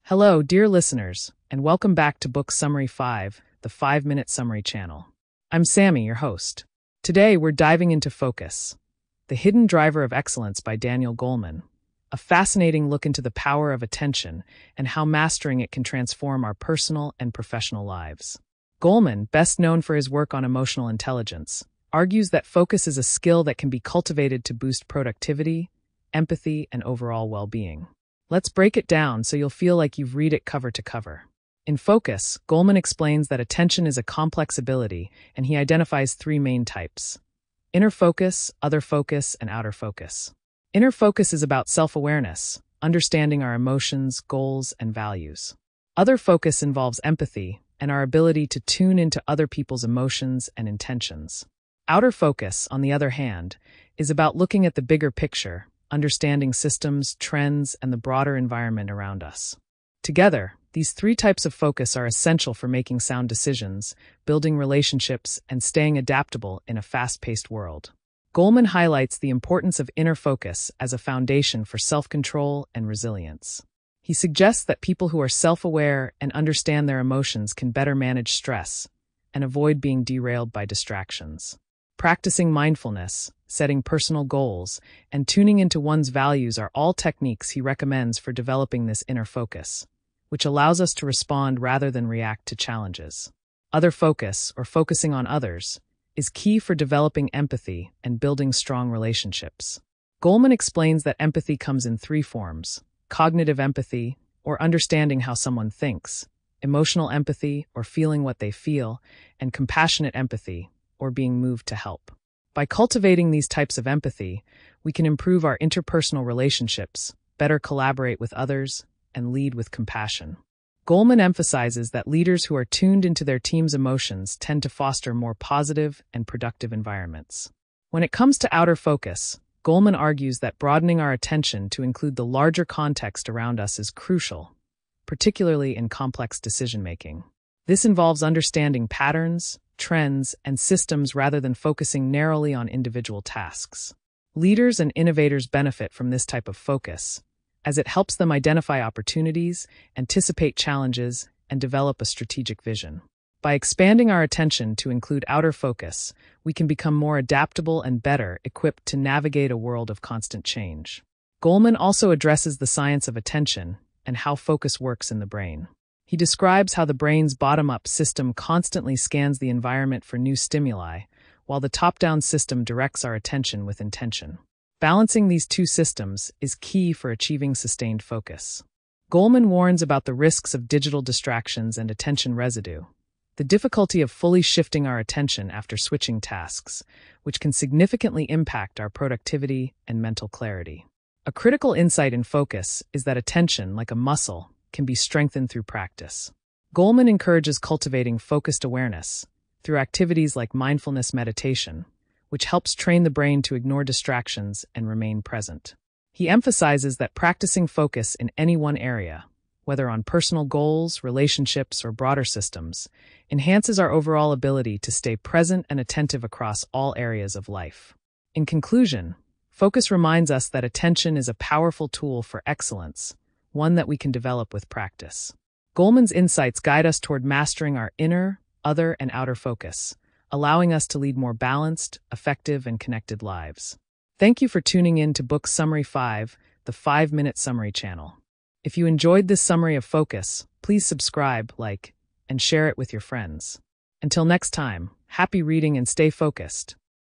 Hello, dear listeners, and welcome back to Book Summary 5, the 5-Minute Summary channel. I'm Sammy, your host. Today, we're diving into Focus, The Hidden Driver of Excellence by Daniel Goleman, a fascinating look into the power of attention and how mastering it can transform our personal and professional lives. Goleman, best known for his work on emotional intelligence, argues that focus is a skill that can be cultivated to boost productivity, empathy, and overall well-being. Let's break it down so you'll feel like you've read it cover to cover. In Focus, Goleman explains that attention is a complex ability, and he identifies three main types: inner focus, other focus, and outer focus. Inner focus is about self-awareness, understanding our emotions, goals, and values. Other focus involves empathy and our ability to tune into other people's emotions and intentions. Outer focus, on the other hand, is about looking at the bigger picture, understanding systems, trends, and the broader environment around us. Together, these three types of focus are essential for making sound decisions, building relationships, and staying adaptable in a fast-paced world. Goleman highlights the importance of inner focus as a foundation for self-control and resilience. He suggests that people who are self-aware and understand their emotions can better manage stress and avoid being derailed by distractions. Practicing mindfulness, setting personal goals, and tuning into one's values are all techniques he recommends for developing this inner focus, which allows us to respond rather than react to challenges. Other focus, or focusing on others, is key for developing empathy and building strong relationships. Goleman explains that empathy comes in three forms: cognitive empathy, or understanding how someone thinks; emotional empathy, or feeling what they feel; and compassionate empathy, or being moved to help. By cultivating these types of empathy, we can improve our interpersonal relationships, better collaborate with others, and lead with compassion. Goleman emphasizes that leaders who are tuned into their team's emotions tend to foster more positive and productive environments. When it comes to outer focus, Goleman argues that broadening our attention to include the larger context around us is crucial, particularly in complex decision-making. This involves understanding patterns, trends, and systems rather than focusing narrowly on individual tasks. Leaders and innovators benefit from this type of focus, as it helps them identify opportunities, anticipate challenges, and develop a strategic vision. By expanding our attention to include outer focus, we can become more adaptable and better equipped to navigate a world of constant change. Goleman also addresses the science of attention and how focus works in the brain. He describes how the brain's bottom-up system constantly scans the environment for new stimuli, while the top-down system directs our attention with intention. Balancing these two systems is key for achieving sustained focus. Goleman warns about the risks of digital distractions and attention residue, the difficulty of fully shifting our attention after switching tasks, which can significantly impact our productivity and mental clarity. A critical insight in focus is that attention, like a muscle, can be strengthened through practice. Goleman encourages cultivating focused awareness through activities like mindfulness meditation, which helps train the brain to ignore distractions and remain present. He emphasizes that practicing focus in any one area, whether on personal goals, relationships, or broader systems, enhances our overall ability to stay present and attentive across all areas of life. In conclusion, focus reminds us that attention is a powerful tool for excellence, one that we can develop with practice. Goleman's insights guide us toward mastering our inner, other, and outer focus, allowing us to lead more balanced, effective, and connected lives. Thank you for tuning in to Book Summary 5, the 5-Minute Summary channel. If you enjoyed this summary of focus, please subscribe, like, and share it with your friends. Until next time, happy reading and stay focused.